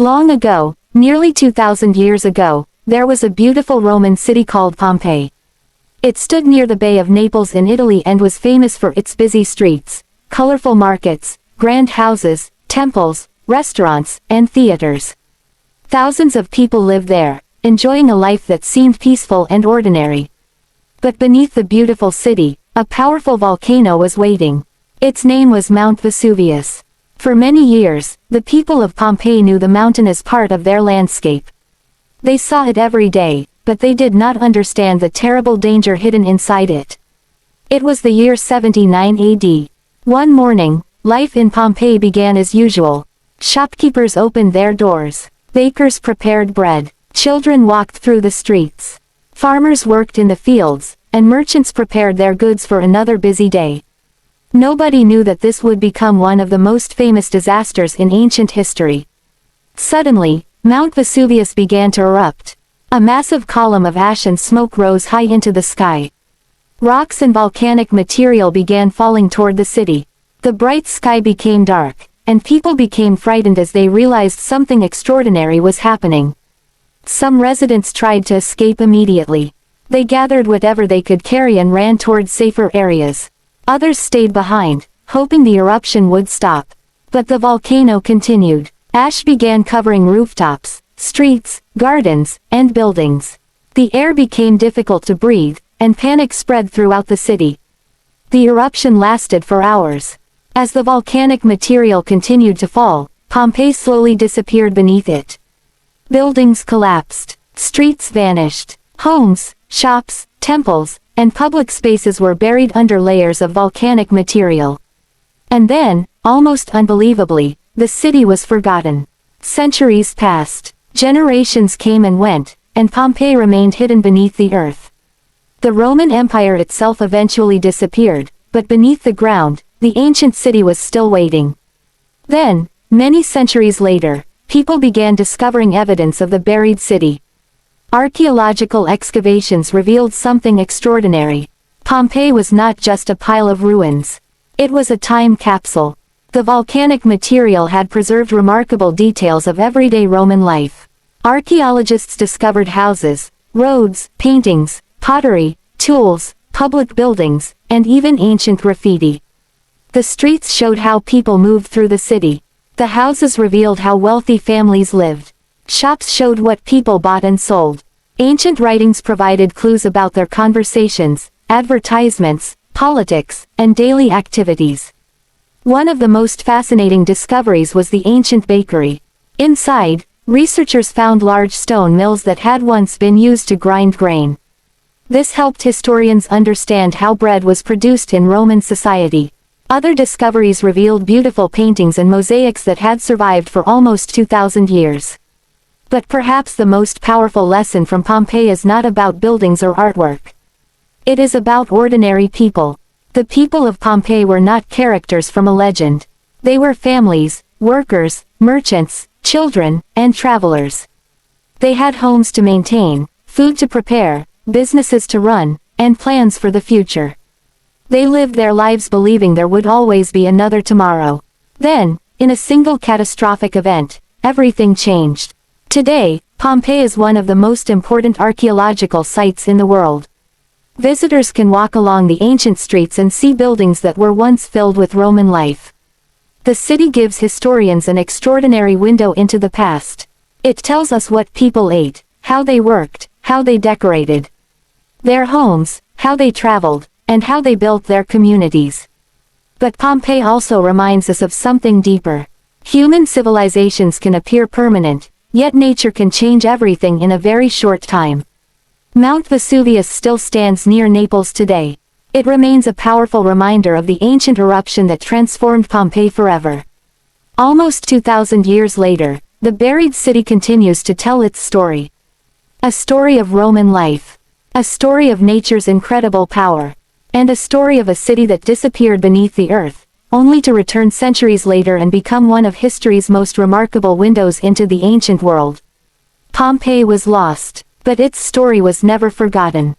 Long ago, nearly 2,000 years ago, there was a beautiful Roman city called Pompeii. It stood near the Bay of Naples in Italy and was famous for its busy streets, colorful markets, grand houses, temples, restaurants, and theaters. Thousands of people lived there, enjoying a life that seemed peaceful and ordinary. But beneath the beautiful city, a powerful volcano was waiting. Its name was Mount Vesuvius. For many years, the people of Pompeii knew the mountain as part of their landscape. They saw it every day, but they did not understand the terrible danger hidden inside it. It was the year 79 AD. One morning, life in Pompeii began as usual. Shopkeepers opened their doors. Bakers prepared bread. Children walked through the streets. Farmers worked in the fields, and merchants prepared their goods for another busy day. Nobody knew that this would become one of the most famous disasters in ancient history. Suddenly, Mount Vesuvius began to erupt. A massive column of ash and smoke rose high into the sky. Rocks and volcanic material began falling toward the city. The bright sky became dark, and people became frightened as they realized something extraordinary was happening. Some residents tried to escape immediately. They gathered whatever they could carry and ran toward safer areas. Others stayed behind, hoping the eruption would stop. But the volcano continued. Ash began covering rooftops, streets, gardens, and buildings. The air became difficult to breathe, and panic spread throughout the city. The eruption lasted for hours. As the volcanic material continued to fall, Pompeii slowly disappeared beneath it. Buildings collapsed. Streets vanished. Homes, shops, temples, and public spaces were buried under layers of volcanic material. And then, almost unbelievably, the city was forgotten. Centuries passed. Generations came and went, and Pompeii remained hidden beneath the earth. The Roman Empire itself eventually disappeared, but beneath the ground, the ancient city was still waiting. Then, many centuries later, people began discovering evidence of the buried city. Archaeological excavations revealed something extraordinary. Pompeii was not just a pile of ruins. It was a time capsule. The volcanic material had preserved remarkable details of everyday Roman life. Archaeologists discovered houses, roads, paintings, pottery, tools, public buildings, and even ancient graffiti. The streets showed how people moved through the city. The houses revealed how wealthy families lived. Shops showed what people bought and sold. Ancient writings provided clues about their conversations, advertisements, politics, and daily activities. One of the most fascinating discoveries was the ancient bakery. Inside, researchers found large stone mills that had once been used to grind grain. This helped historians understand how bread was produced in Roman society. Other discoveries revealed beautiful paintings and mosaics that had survived for almost 2,000 years. But perhaps the most powerful lesson from Pompeii is not about buildings or artwork. It is about ordinary people. The people of Pompeii were not characters from a legend. They were families, workers, merchants, children, and travelers. They had homes to maintain, food to prepare, businesses to run, and plans for the future. They lived their lives believing there would always be another tomorrow. Then, in a single catastrophic event, everything changed. Today, Pompeii is one of the most important archaeological sites in the world. Visitors can walk along the ancient streets and see buildings that were once filled with Roman life. The city gives historians an extraordinary window into the past. It tells us what people ate, how they worked, how they decorated their homes, how they traveled, and how they built their communities. But Pompeii also reminds us of something deeper. Human civilizations can appear permanent, yet nature can change everything in a very short time. Mount Vesuvius still stands near Naples today. It remains a powerful reminder of the ancient eruption that transformed Pompeii forever. Almost 2,000 years later, the buried city continues to tell its story. A story of Roman life. A story of nature's incredible power. And a story of a city that disappeared beneath the earth, only to return centuries later and become one of history's most remarkable windows into the ancient world. Pompeii was lost, but its story was never forgotten.